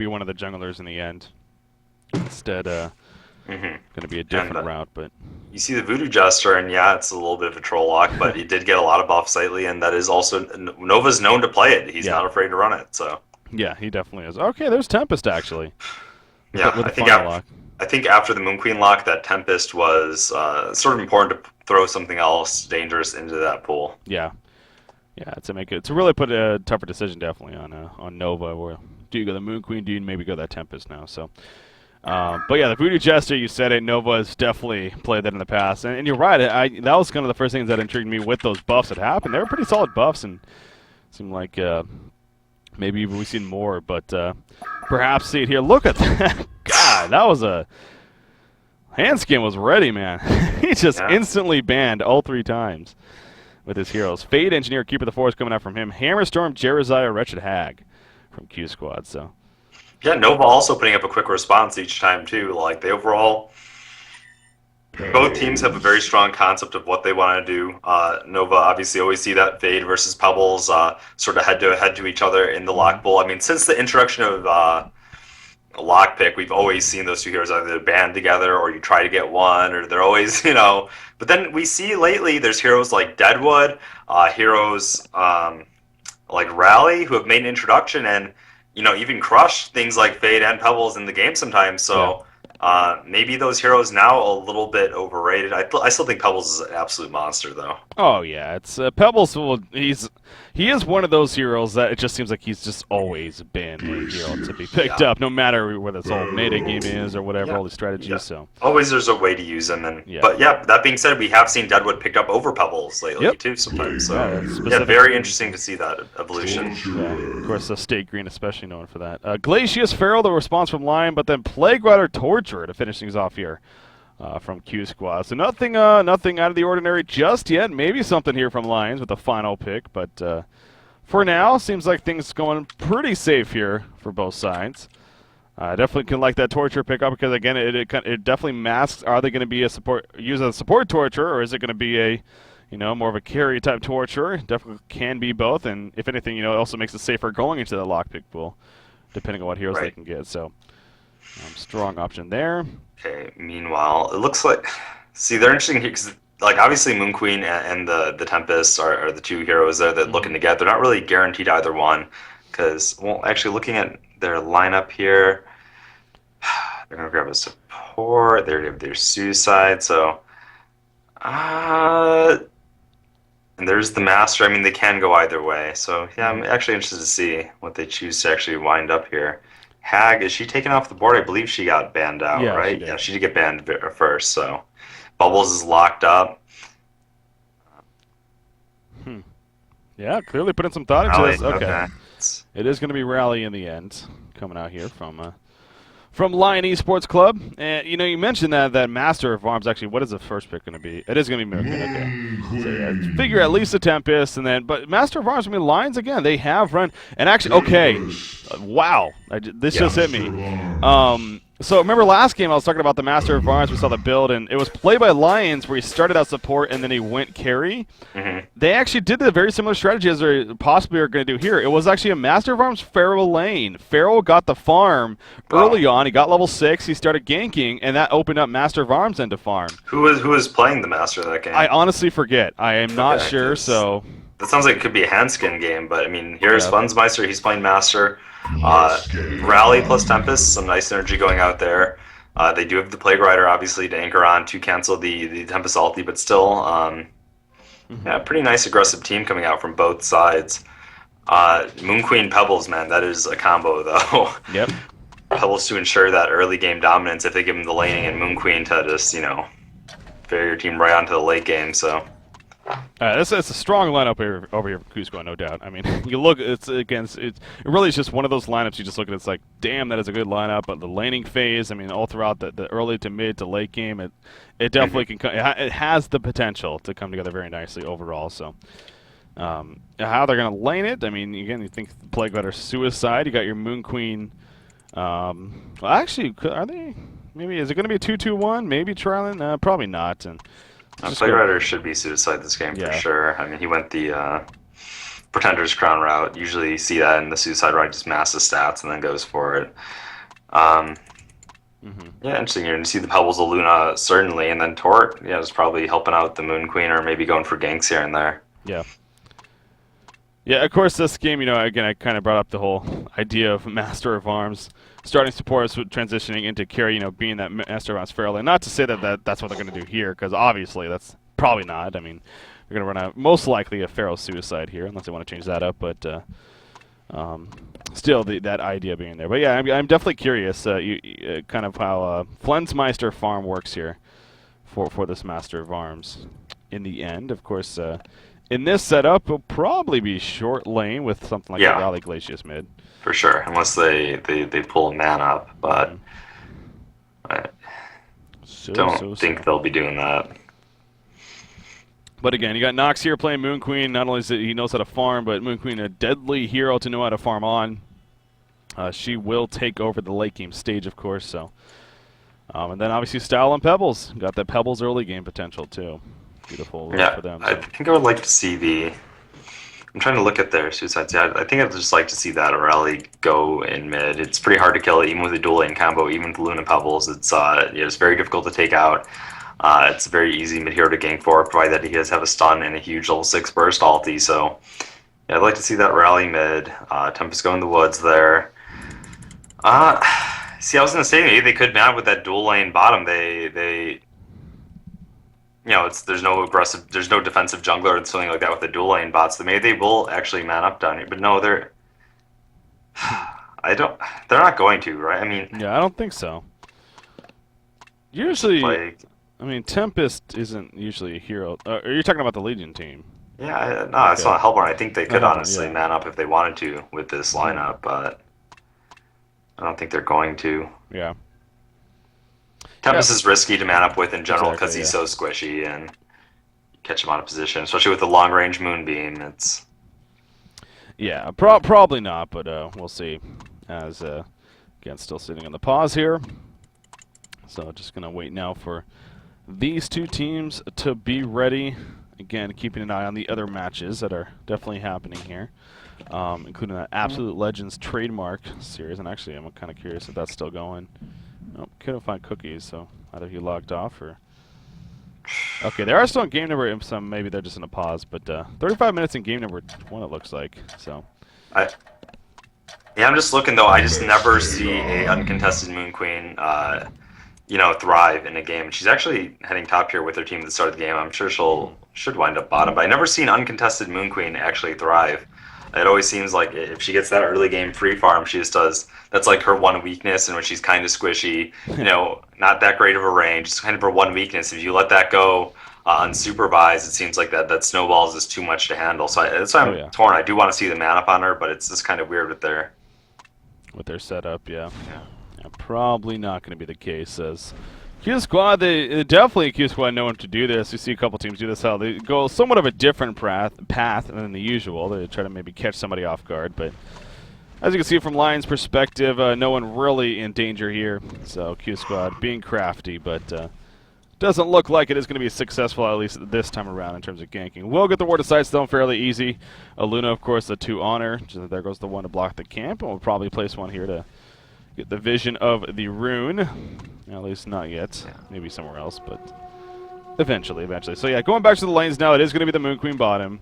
be one of the junglers in the end. Instead, going to be a different route, but you see the Voodoo Jester, and yeah, it's a little bit of a troll lock, but he did get a lot of buffs lately, and that is also Nova's known to play it. He's not afraid to run it. So yeah, he definitely is. Okay, there's Tempest actually. Yeah, I think after the Moon Queen lock, that Tempest was sort of important to throw something else dangerous into that pool. Yeah, yeah, to really put a tougher decision definitely on Nova. Where do you go the Moon Queen? Do you maybe go that Tempest now? So. But yeah, the Voodoo Jester, you said it. Nova's definitely played that in the past, and you're right. That was kind of the first things that intrigued me with those buffs that happened. They were pretty solid buffs, and it seemed like maybe we've seen more. But perhaps see it here. Look at that! God, that was a Handskin was ready, man. He just instantly banned all 3 times with his heroes. Fade Engineer, Keeper of the Forest coming out from him. Hammerstorm, Jeraziah, Wretched Hag from Q Squad. So. Yeah, Nova also putting up a quick response each time too. Like they overall, both teams have a very strong concept of what they want to do. Nova obviously always see that Fade versus Pebbles sort of head to each other in the lock bowl. I mean, since the introduction of lockpick, we've always seen those 2 heroes either band together or you try to get one, or they're always But then we see lately there's heroes like Deadwood, heroes like Rally who have made an introduction and. Even crush things like Fade and Pebbles in the game sometimes. So maybe those heroes now a little bit overrated. I still think Pebbles is an absolute monster, though. Oh yeah, it's Pebbles. He is one of those heroes that it just seems like he's just always been a hero to be picked up, no matter whether it's all meta game is or whatever, all the strategies. So always there's a way to use them. But that being said, we have seen Deadwood picked up over Pebbles lately too sometimes. So very interesting to see that evolution. Yeah, of course, State Green especially known for that. Glacius Feral, the response from Lion, but then Plague Rider Torturer to finish things off here. From Q Squad. So nothing out of the ordinary just yet. Maybe something here from Lions with the final pick, but for now, seems like things going pretty safe here for both sides. I definitely can like that Torture pickup because again, it definitely masks. Are they going to be a support Torture, or is it going to be a more of a carry type Torture? Definitely can be both, and if anything, it also makes it safer going into the lockpick pool, depending on what heroes they can get. So strong option there. Okay, meanwhile, it looks like... See, they're interesting here because, obviously Moon Queen and the Tempest are the 2 heroes there that looking to get. They're not really guaranteed either one because, actually looking at their lineup here, they're going to grab a support. They have their Suicide, so... and there's the Master. I mean, they can go either way. So, yeah, I'm actually interested to see what they choose to actually wind up here. Hag, is she taken off the board? I believe she got banned out, right? She did get banned first, so Bubbles is locked up. Yeah, clearly putting some thought into this. Okay. It is going to be Rally in the end, coming out here from Lion Esports Club. And, you mentioned that Master of Arms, actually, what is the first pick going to be? It is going to be Moon. Okay. So, yeah, figure at least a Tempest, but Master of Arms, Lions, again, they have run, and actually, okay, wow, this just hit me. So remember last game I was talking about the Master of Arms, we saw the build, and it was played by Lions where he started out support and then he went carry. They actually did the very similar strategy as they possibly are going to do here. It was actually a Master of Arms Feral lane. Feral got the farm early on. He got level 6. He started ganking, and that opened up Master of Arms into farm. Who was playing the Master of that game? I honestly forget. I am not sure, so... That sounds like it could be a Handskin game, but, here's Fundsmeister. He's playing Master. Rally plus Tempest, some nice energy going out there. They do have the Plague Rider, obviously, to anchor on to cancel the Tempest ulti, but still, pretty nice aggressive team coming out from both sides. Moon Queen Pebbles, man, that is a combo, though. Yep. Pebbles to ensure that early game dominance if they give him the laning, and Moon Queen to just, ferry your team right onto the late game, so... It's a strong lineup over here for QsQ, no doubt. You look, it really is just one of those lineups you just look at, it's like, damn, that is a good lineup. But the laning phase, all throughout the early to mid to late game, it definitely can come, it has the potential to come together very nicely overall. So, how they're going to lane it, again, you think Plague Rider Suicide, you got your Moon Queen. Well, actually, are they, maybe, is it going to be a 2-2-1? Maybe Trilin? Probably not. And Plague Rider should be Suicide this game for sure. He went the Pretender's Crown route. Usually you see that in the Suicide Ride, just masses stats and then goes for it. Yeah, interesting. You're going to see the Pebbles of Luna, certainly, and then Tort, yeah, is probably helping out the Moon Queen or maybe going for ganks here and there. Yeah. Yeah, of course, this game, again, I kind of brought up the whole idea of Master of Arms starting supports transitioning into carry, being that Master of Arms fairly. Not to say that that's what they're going to do here, because obviously that's probably not. I mean, they're going to run most likely a Pharaoh Suicide here, unless they want to change that up, but still that idea being there. But yeah, I'm definitely curious kind of how Flensmeister farm works here for this Master of Arms. In the end, of course, in this setup, it'll probably be short lane with something like a Rally Glacius mid. For sure, unless they pull a man up, but I don't think they'll be doing that. But again, you got Nox here playing Moon Queen. Not only is he knows how to farm, but Moon Queen a deadly hero to know how to farm on. She will take over the late game stage, of course. So, and then obviously Style and Pebbles got that Pebbles early game potential too. Beautiful for them. So. I think I would like to see the. I'm trying to look at their suicides. Yeah, I think I'd just like to see that Rally go in mid. It's pretty hard to kill, even with a dual lane combo, even with Luna Pebbles. It's very difficult to take out. It's a very easy mid hero to gank for, provided that he does have a stun and a huge level 6 burst ulti. So, yeah, I'd like to see that Rally mid. Tempest go in the woods there. See, I was gonna say maybe they could man up with that dual lane bottom. They there's no defensive jungler or something like that with the dual lane bots. So maybe they will actually man up down here. But no, they're not going to, right? I mean, yeah, I don't think so. Usually, Tempest isn't usually a hero. Are you talking about the Legion team? Yeah, no, it's not Hellborn. I think they could honestly man up if they wanted to with this lineup, but I don't think they're going to. Yeah. Tempest is risky to man up with in general because he's so squishy and catch him out of position, especially with the long range Moonbeam. It's probably not, but we'll see. As again, still sitting on the pause here, so just gonna wait now for these two teams to be ready. Again, keeping an eye on the other matches that are definitely happening here, including that Absolute Legends trademark series. And actually, I'm kind of curious if that's still going. Nope, couldn't find cookies, so either he logged off or... Okay, they are still in game number, some maybe they're just in a pause, but 35 minutes in game number 1 it looks like, so... I'm just looking though, I just never see a uncontested Moon Queen, thrive in a game. She's actually heading top here with her team at the start of the game. I'm sure should wind up bottom, but I never seen uncontested Moon Queen actually thrive. It always seems like if she gets that early game free farm, she just does. That's like her one weakness, and when she's kind of squishy, not that great of a range. It's kind of her one weakness. If you let that go unsupervised, it seems like that snowballs is too much to handle. So that's why I'm torn. I do want to see the man up on her, but it's just kind of weird with their setup. Yeah, probably not going to be the case as. QsQ, they definitely QsQ know to do this. You see a couple teams do this, how they go somewhat of a different path than the usual. They try to maybe catch somebody off guard, but as you can see from Lion's perspective, no one really in danger here. So QsQ being crafty, but doesn't look like it is going to be successful, at least this time around, in terms of ganking. Will get the Ward of Sight Stone fairly easy. Luna, of course, the 2 honor. So there goes the 1 to block the camp, and we'll probably place 1 here to get the vision of the rune. At least not yet. Maybe somewhere else, but eventually. So yeah, going back to the lanes now, it is going to be the Moon Queen bottom.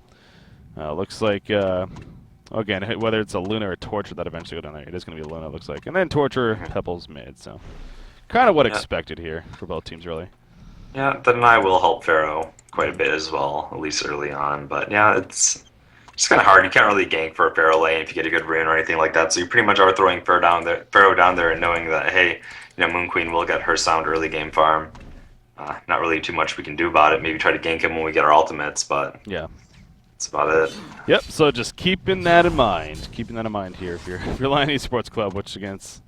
Looks like, again, whether it's a Luna or a Torture that eventually go down there, it is going to be a Luna, looks like. And then Torture, Pebbles mid, so kind of what expected here for both teams, really. Yeah, then I will help Pharaoh quite a bit as well, at least early on. But yeah, it's kind of hard. You can't really gank for a Pharaoh lane if you get a good rune or anything like that. So you pretty much are throwing Pharaoh down there and knowing that, hey, Moon Queen will get her sound early game farm. Not really too much we can do about it. Maybe try to gank him when we get our ultimates, but yeah, that's about it. Yep. So just keeping that in mind. Keeping that in mind here if you're Lion Esports Club, which against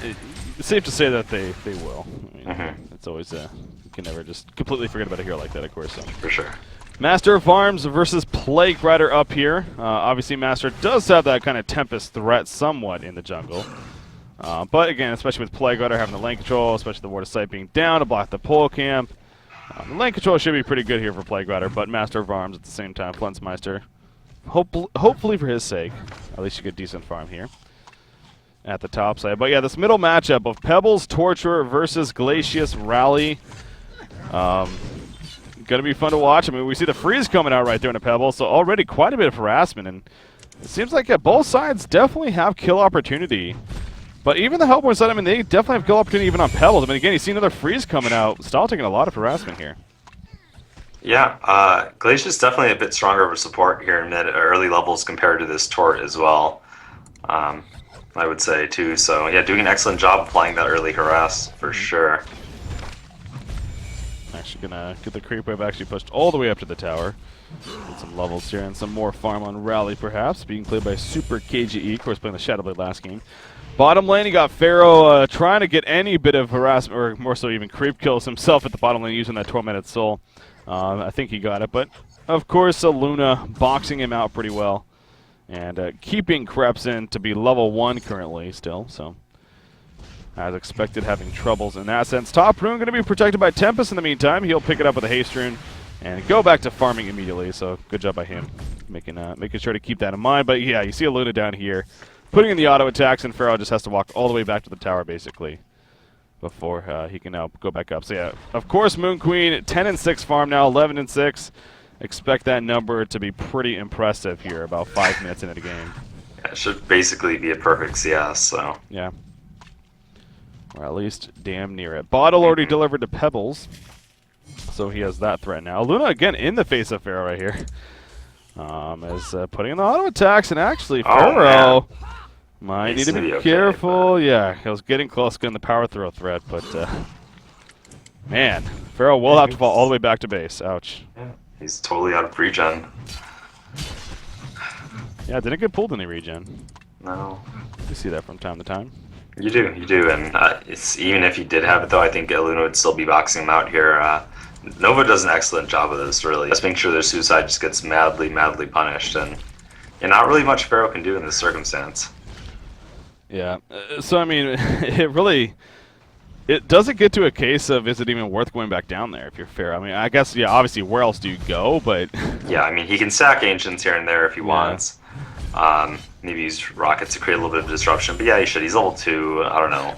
it's safe to say that they will. I mean, it's always you can never just completely forget about a hero like that, of course. So. For sure. Master of Arms versus Plague Rider up here. Obviously, Master does have that kind of Tempest threat somewhat in the jungle. But again, especially with Plague Rider having the lane control, especially the Ward of Sight being down to block the pole camp, the lane control should be pretty good here for Plague Rider, but Master of Arms at the same time, Flensmeister hopefully for his sake, at least you get decent farm here at the top side. But yeah, this middle matchup of Pebbles, Torturer versus Glacius, Rally. Going to be fun to watch. I mean, we see the freeze coming out right there in a Pebble, so already quite a bit of harassment. And it seems like both sides definitely have kill opportunity. But even the Hellborn side, I mean, they definitely have kill opportunity even on Pebbles. I mean, again, you see another freeze coming out. Stahl taking a lot of harassment here. Yeah, Glacius definitely a bit stronger of a support here in early levels compared to this Tort as well. I would say, too. So, yeah, doing an excellent job applying that early harass, for sure. Actually gonna get the creep wave actually pushed all the way up to the tower. Get some levels here and some more farm on Rally, perhaps. Being played by Super KGE, of course, playing the Shadowblade last game. Bottom lane, you got Pharaoh trying to get any bit of harassment, or more so even creep kills himself at the bottom lane using that Tormented Soul. I think he got it, but of course, Luna boxing him out pretty well. And keeping Krebs in to be level 1 currently still, so as expected, having troubles in that sense. Top rune going to be protected by Tempest in the meantime. He'll pick it up with a haste rune and go back to farming immediately, so good job by him making sure to keep that in mind. But yeah, you see Luna down here putting in the auto attacks, and Pharaoh just has to walk all the way back to the tower basically before he can now go back up. So yeah, of course, Moon Queen 10-6 farm now, 11-6. Expect that number to be pretty impressive here about 5 minutes into the game. Yeah, it should basically be a perfect CS, so. Yeah. Or at least damn near it. Bottle already delivered to Pebbles, so he has that threat now. Luna again in the face of Pharaoh right here. Is putting in the auto attacks, and actually Pharaoh might need to be careful. Okay, yeah, he was getting close getting the power throw threat, but man, Pharaoh will have to fall all the way back to base. Ouch. Yeah, he's totally out of regen. Yeah, didn't get pulled any regen. No. You see that from time to time. You do, and it's even if he did have it though, I think Luna would still be boxing him out here. Nova does an excellent job of this, really. Just making sure their suicide just gets madly punished, and not really much Pharaoh can do in this circumstance. Yeah, so I mean, it doesn't get to a case of is it even worth going back down there if you're Pharaoh. I mean, I guess, yeah, obviously, where else do you go, but... Yeah, I mean, he can sack Ancients here and there if he wants. Maybe use rockets to create a little bit of disruption, but yeah, he should. He's level 2, I don't know.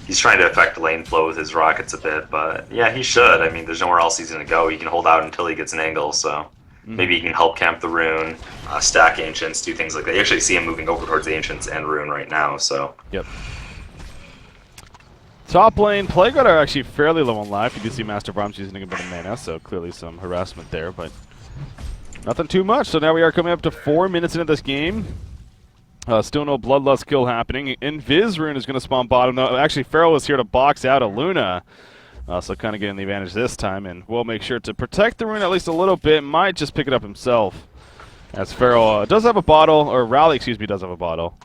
He's trying to affect lane flow with his rockets a bit, but yeah, he should. I mean, there's nowhere else he's going to go. He can hold out until he gets an angle, so maybe he can help camp the rune, stack Ancients, do things like that. You actually see him moving over towards the Ancients and rune right now, so. Yep. Top lane, Plague Rider are actually fairly low on life. You do see Master of Arms using a bit of mana, so clearly some harassment there, but nothing too much. So now we are coming up to 4 minutes into this game. Still no Bloodlust kill happening. Invis Rune is going to spawn bottom, though. Actually, Pharaoh is here to box out a Luna. So kind of getting the advantage this time, and we'll make sure to protect the Rune at least a little bit. Might just pick it up himself, as Pharaoh does have a bottle, or Rally, excuse me, does have a bottle.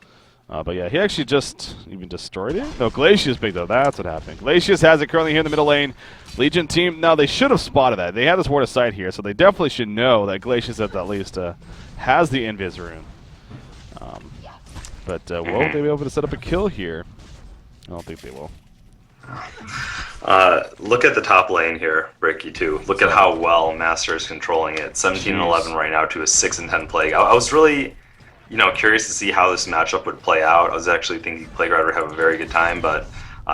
But yeah, he actually just even destroyed it. No, Glacius big though. That's what happened. Glacius has it currently here in the middle lane. Legion team, now they should have spotted that. They had this ward of sight here, so they definitely should know that Glacius at least has the Invis Rune. But will they be able to set up a kill here? I don't think they will. Look at the top lane here, Bricky, too. Look at how well Master is controlling it. 17-11 right now to a 6-10 Plague. I was really, curious to see how this matchup would play out. I was actually thinking Plague Rider would have a very good time, but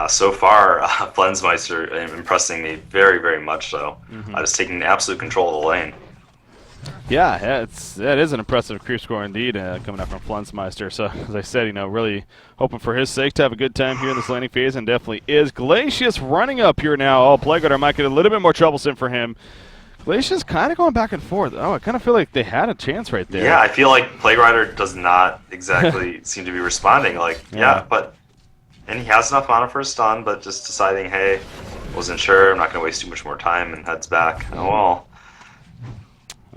so far, Flensmeister impressing me very, very much so. Just taking absolute control of the lane. Yeah, that is an impressive creep score indeed, coming out from Flensmeister. So, as I said, really hoping for his sake to have a good time here in this laning phase, and definitely is. Glacius running up here now. Oh, Plague Rider might get a little bit more troublesome for him. Glacius kind of going back and forth. Oh, I kind of feel like they had a chance right there. Yeah, I feel like Plague Rider does not exactly seem to be responding. And he has enough mana for a stun, but just deciding, hey, wasn't sure, I'm not going to waste too much more time, and heads back. Oh, well.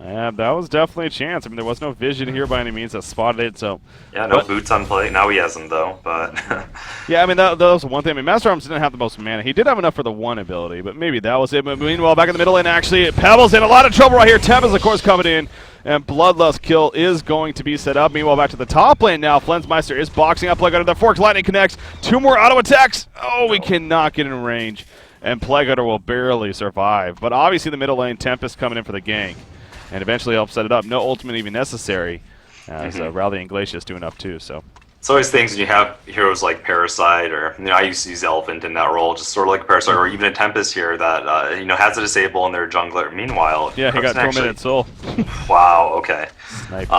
Yeah, that was definitely a chance. I mean, there was no vision here by any means that spotted it, so... Yeah, no boots on play. Now he has them, though, but... Yeah, I mean, that was one thing. I mean, Master Arms didn't have the most mana. He did have enough for the one ability, but maybe that was it. But meanwhile, back in the middle, and actually, Pebbles in a lot of trouble right here. Tempest, of course, coming in, and Bloodlust kill is going to be set up. Meanwhile, back to the top lane now. Flensmeister is boxing up. Plague Rider, the Forked Lightning connects. 2 more auto attacks. Oh, we cannot get in range, and Plague Rider will barely survive. But obviously, the middle lane, Tempest coming in for the gank. and eventually help set it up. No ultimate even necessary, as Rally and Glacius do enough too. So. It's always things when you have heroes like Parasite, or I used to use Elephant in that role, just sort of like Parasite, or even a Tempest here that has a disable in their jungler. Meanwhile, yeah, he got tormented soul. Wow. Okay. Nice.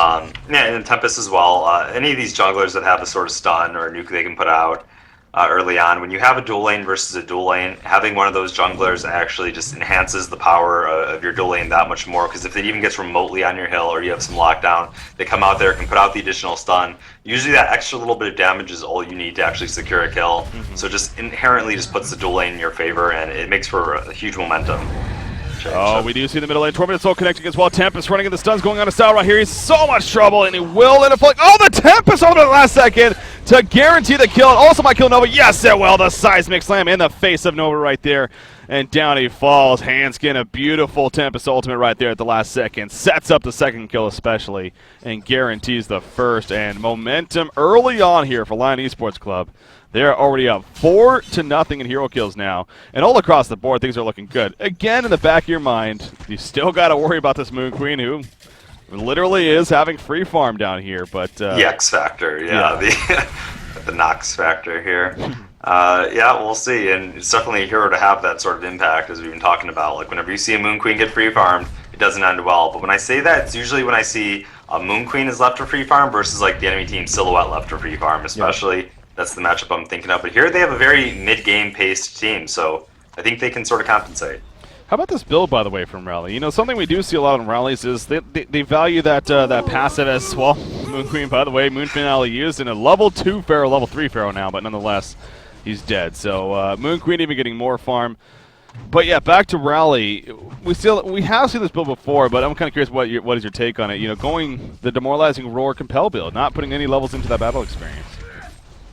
And Tempest as well. Any of these junglers that have a sort of stun or a nuke they can put out early on, when you have a dual lane versus a dual lane, having one of those junglers actually just enhances the power of your dual lane that much more, because if it even gets remotely on your hill or you have some lockdown, they come out there, can put out the additional stun. Usually that extra little bit of damage is all you need to actually secure a kill. So just inherently just puts the dual lane in your favor, and it makes for a huge momentum. Oh, we do see the middle lane. Tormented Soul connecting as well. Tempest running in the stuns going on a style right here. He's so much trouble, and he will end up falling. Oh, the Tempest over the last second to guarantee the kill. And also might kill Nova. Yes, it will. The seismic slam in the face of Nova right there. And down he falls. Handskin, a beautiful Tempest ultimate right there at the last second. Sets up the second kill especially, and guarantees the first. And momentum early on here for Lion Esports Club. They're already up 4-0 in hero kills now. And all across the board, things are looking good. Again, in the back of your mind, you still got to worry about this Moon Queen, who literally is having free farm down here. But the X factor, yeah. The Nox factor here. Yeah, we'll see. And it's definitely a hero to have that sort of impact, as we've been talking about. Like, whenever you see a Moon Queen get free farmed, it doesn't end well. But when I say that, it's usually when I see a Moon Queen is left for free farm versus like the enemy team Silhouette left for free farm, especially. Yeah. That's the matchup I'm thinking of. But here they have a very mid-game paced team, so I think they can sort of compensate. How about this build, by the way, from Rally? Something we do see a lot in rallies is they value that that passive as well. Moon Queen, by the way, Moon Finale used in a level 2 Pharaoh, level 3 Pharaoh now, but nonetheless, he's dead. So Moon Queen even getting more farm. But yeah, back to Rally. We have seen this build before, but I'm kind of curious what is your take on it? Going the demoralizing Roar Compel build, not putting any levels into that battle experience.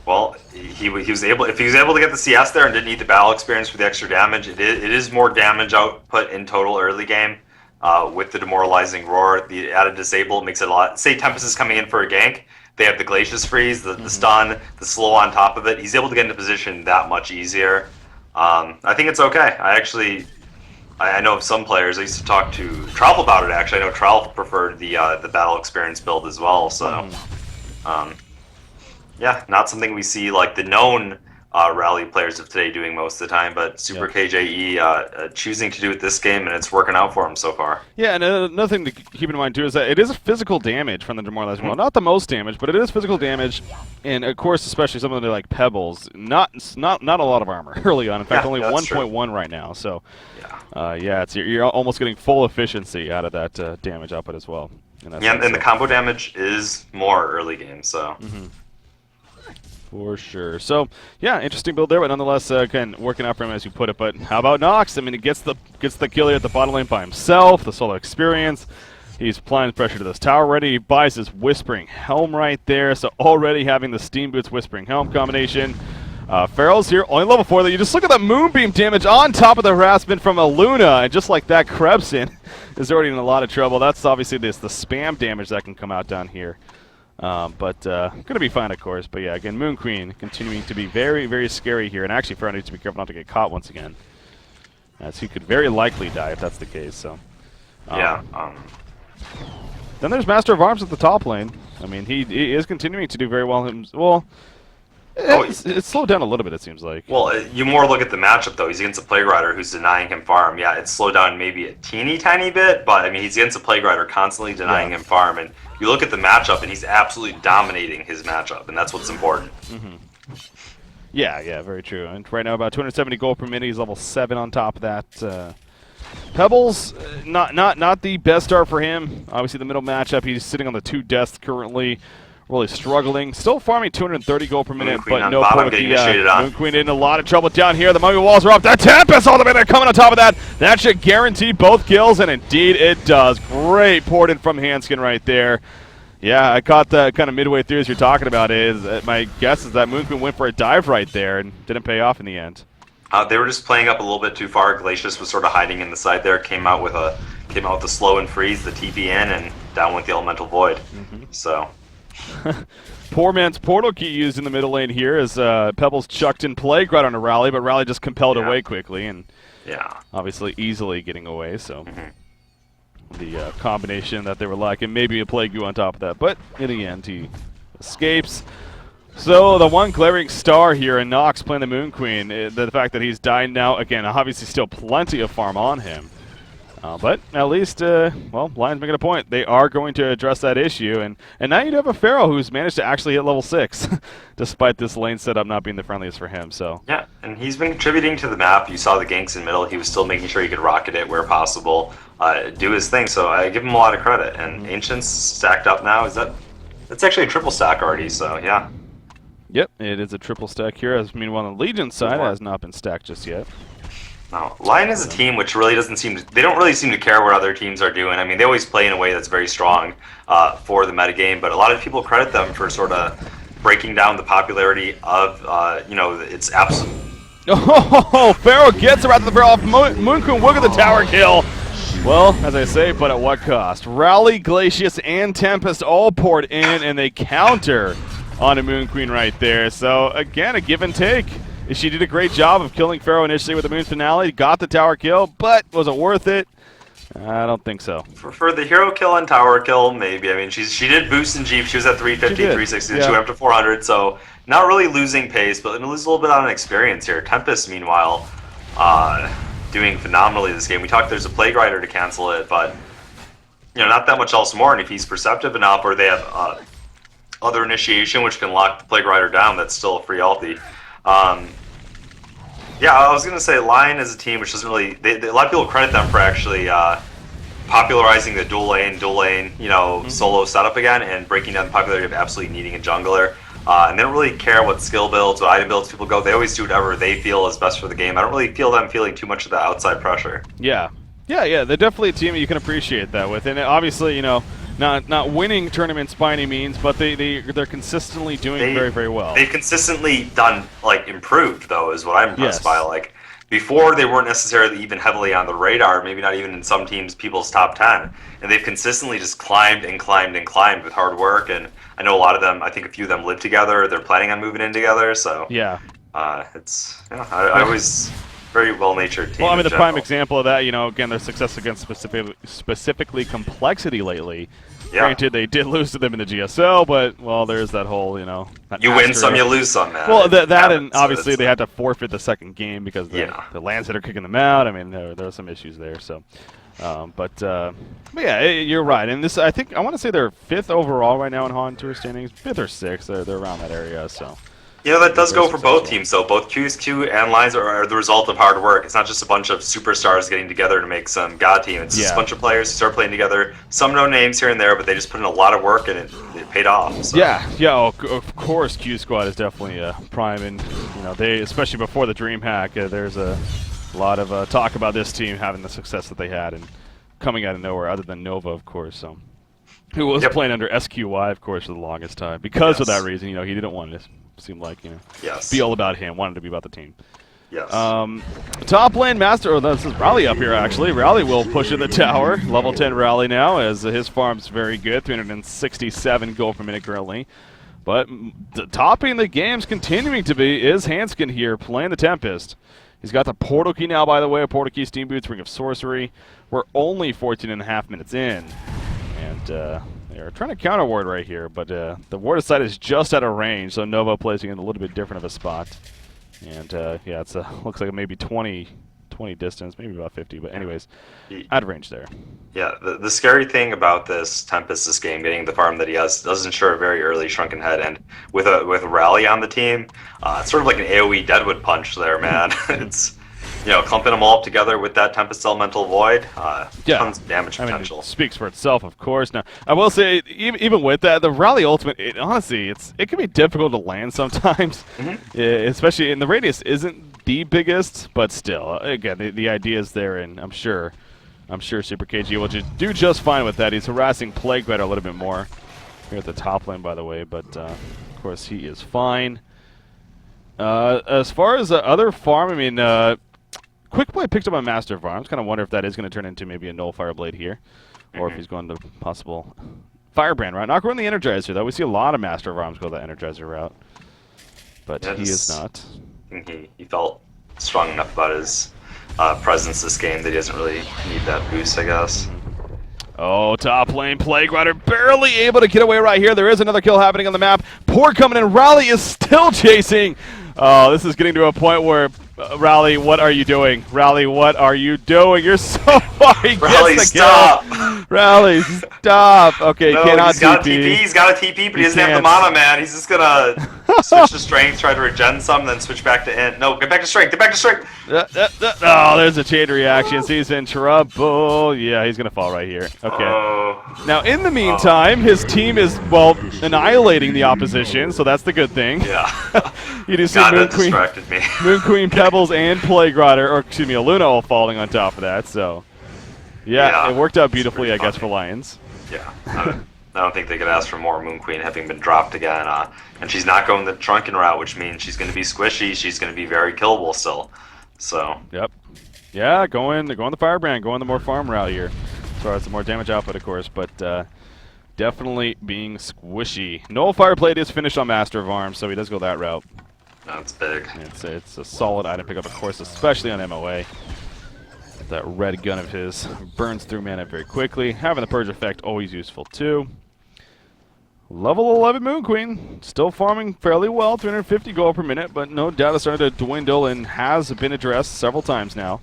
Well, he was able, if he was able to get the CS there and didn't need the battle experience for the extra damage, it is more damage output in total early game with the demoralizing Roar. The added disable makes it a lot. Say Tempest is coming in for a gank, they have the Glacius freeze, the stun, the slow on top of it. He's able to get into position that much easier. I think it's okay. I know of some players. I used to talk to Tralf about it. Actually, I know Tralf preferred the battle experience build as well. So. Yeah, not something we see like the known Rally players of today doing most of the time, but Super KJE choosing to do it this game, and it's working out for him so far. Yeah, and another thing to keep in mind too is that it is physical damage from the demoralizing Well, not the most damage, but it is physical damage, and of course, especially something like Pebbles, not a lot of armor early on. In fact, only 1.1 right now. So, you're almost getting full efficiency out of that damage output as well. And the combo damage is more early game. So. For sure. So, yeah, interesting build there, but nonetheless, again, working out for him as you put it. But how about Nox? I mean, he gets the kill here at the bottom lane by himself, the solo experience. He's applying pressure to this tower already. He buys his Whispering Helm right there, so already having the Steam Boots Whispering Helm combination. Pharaoh's here, only level 4. You just look at the Moonbeam damage on top of the harassment from Aluna, and just like that, Krebson is already in a lot of trouble. That's obviously the spam damage that can come out down here. But going to be fine, of course. But yeah, again, Moon Queen continuing to be very, very scary here. And actually, Pharaoh needs to be careful not to get caught once again, as he could very likely die if that's the case. So then there's Master of Arms at the top lane. I mean, he is continuing to do very well. It's slowed down a little bit, it seems like. Well, you more look at the matchup, though. He's against a Plague Rider who's denying him farm. Yeah, it's slowed down maybe a teeny tiny bit, but I mean, he's against a Plague Rider constantly denying him farm. And you look at the matchup, and he's absolutely dominating his matchup, and that's what's important. Yeah, very true. And right now, about 270 gold per minute. He's level 7 on top of that. Pebbles, not the best start for him. Obviously, the middle matchup, he's sitting on the 2 deaths currently. Really struggling. Still farming 230 gold per minute, but no point. Moon Queen in a lot of trouble down here. The Mummy walls are up. That Tempest all the way there coming on top of that. That should guarantee both kills, and indeed it does. Great port in from Handskin right there. Yeah, I caught that kind of midway through as you're talking about it. My guess is that Moon Queen went for a dive right there and didn't pay off in the end. They were just playing up a little bit too far. Glacius was sort of hiding in the side there. Came out with the slow and freeze, the TP in, and down with the Elemental Void. So. Poor man's portal key used in the middle lane here as Pebbles chucked in Plague right on a Rally, but Rally just compelled away quickly and obviously easily getting away. So the combination that they were lacking. Maybe a Plague on top of that, but in the end, he escapes. So the one glaring star here in Nox playing the Moon Queen, the fact that he's dying now, again, obviously still plenty of farm on him. But at least, well, Lion's making a point. They are going to address that issue, and now you have a Pharaoh who's managed to actually hit level 6, despite this lane setup not being the friendliest for him. So yeah, and he's been contributing to the map. You saw the ganks in middle. He was still making sure he could rocket it where possible, do his thing. So I give him a lot of credit. And Ancient's stacked up now. That's actually a triple stack already. So yeah. Yep, it is a triple stack here. As meanwhile, on the Legion side, it has not been stacked just yet. No, Lion is a team which really doesn't seem to, they don't really seem to care what other teams are doing. I mean, they always play in a way that's very strong for the metagame, but a lot of people credit them for sort of breaking down the popularity of, you know, its absolute. Oh, Pharaoh gets around the barrel off Moon Queen. Look at the tower kill. Well, as I say, but at what cost? Rally, Glacius, and Tempest all poured in, and they counter on a Moon Queen right there. So, again, a give and take. She did a great job of killing Pharaoh initially with the Moon Finale, got the tower kill, but was it worth it? I don't think so. For the hero kill and tower kill, maybe. I mean, she did boost in Jeep. She was at 350, 360, and she went up to 400, so not really losing pace, but lose a little bit on experience here. Tempest, meanwhile, doing phenomenally this game. We talked there's a Plague Rider to cancel it, but you know, not that much else more, and if he's perceptive enough, or they have other initiation which can lock the Plague Rider down, that's still a free ulti. Yeah, I was going to say Lion is a team which doesn't really, a lot of people credit them for actually popularizing the dual lane, you know, solo setup again, and breaking down the popularity of absolutely needing a jungler. And they don't really care what skill builds, what item builds people go. They always do whatever they feel is best for the game. I don't really feel them feeling too much of the outside pressure. Yeah. They're definitely a team you can appreciate that with. And obviously, you know, not winning tournaments by any means, but they're consistently doing very, very well. They've consistently done, like, improved, though, is what I'm impressed by. Like, before they weren't necessarily even heavily on the radar, maybe not even in some teams, people's top 10. And they've consistently just climbed and climbed and climbed with hard work. And I know a lot of them, I think a few of them live together. They're planning on moving in together. So yeah, it's, you know, I always very well-natured team. Well, I mean, the prime example of that, you know, again, their success against specifically Complexity lately. Yeah. Granted, they did lose to them in the GSL, but, well, there's that whole, you know... You win some, you lose some, man. Well, that and obviously they had to forfeit the second game because the Lancet are kicking them out. I mean, there are some issues there, so... But yeah, you're right. And this, I think, I want to say they're 5th overall right now in HoN Tour standings. 5th or 6th, they're around that area, so... You know, that does go for both teams, though. Both QsQ and Lions are the result of hard work. It's not just a bunch of superstars getting together to make some god team. It's just a bunch of players who start playing together. Some no names here and there, but they just put in a lot of work, and it paid off. So. Yeah, of course, Q Squad is definitely prime, and you know, they, especially before the DreamHack, there's a lot of talk about this team having the success that they had and coming out of nowhere, other than Nova, of course. So, who was playing under SQY, of course, for the longest time because of that reason. You know, he didn't want to seem like, you know, be all about him, wanted to be about the team. Yes. Top lane master, oh, this is Rally up here actually. Rally will push in the tower. Level 10 Rally now, as his farm's very good, 367 gold per minute currently. But topping the game's continuing to be is Hanskin here, playing the Tempest. He's got the Portal Key now, by the way, Portal Key, Steam Boots, Ring of Sorcery. We're only 14.5 minutes in. And they're trying to counter ward right here, but the ward side is just out of range, so Nova placing in a little bit different of a spot. And yeah, it's looks like maybe 20 distance, maybe about 50, but anyways, out of range there. Yeah, the scary thing about this Tempest, this game, getting the farm that he has, does ensure a very early Shrunken Head, and with Rally on the team, it's sort of like an AoE Deadwood punch there, man. It's, you know, clumping them all up together with that Tempest Elemental Void, tons of damage potential. It speaks for itself, of course. Now, I will say, even with that, the Rally Ultimate, honestly, it can be difficult to land sometimes, especially, and the radius isn't the biggest, but still, again, the idea is there, and I'm sure Super KG will do just fine with that. He's harassing Plague Rider a little bit more here at the top lane, by the way, but of course he is fine. As far as the other farm, I mean, Quick Play picked up a Master of Arms. Kind of wonder if that is going to turn into maybe a Null Fireblade here, or if he's going the possible Firebrand route. Not going the Energizer, though. We see a lot of Master of Arms go the Energizer route, but he is not. He felt strong enough about his presence this game that he doesn't really need that boost, I guess. Oh, top lane, Plague Rider barely able to get away right here. There is another kill happening on the map. Port coming in. Rally is still chasing. Oh, this is getting to a point where, Rally, what are you doing? Rally, what are you doing? You're so far. He Rally, gets the stop. kill. Rally, stop. Okay, No, cannot he's got TP. a TP. He's got a TP, but he doesn't have the can't. mana, man. He's just gonna switch to strength, try to regen some, then switch back to int. No, get back to strength. Get back to strength. Oh, there's a chain reaction. He's in trouble. Yeah, he's going to fall right here. Okay. Now, in the meantime, his team is, well, annihilating the opposition, so that's the good thing. Yeah. You do see God, Moon that Queen, distracted me. Moon Queen, Pebbles, and Plague Rider, or excuse me, Luna all falling on top of that, so. Yeah, it worked out beautifully, I guess, for Lions. Yeah. I don't think they could ask for more. Moon Queen having been dropped again, and she's not going the Trunken route, which means she's going to be squishy. She's going to be very killable still. So. Yep. Yeah, going the Firebrand, going the more farm route here. As far as the more damage output, of course, but definitely being squishy. No Fireblade is finished on Master of Arms, so he does go that route. That's big. It's a solid item pickup, of course, especially on MOA. That red gun of his burns through mana very quickly. Having the Purge effect, always useful too. Level 11 Moon Queen, still farming fairly well, 350 gold per minute, but no doubt it's starting to dwindle and has been addressed several times now.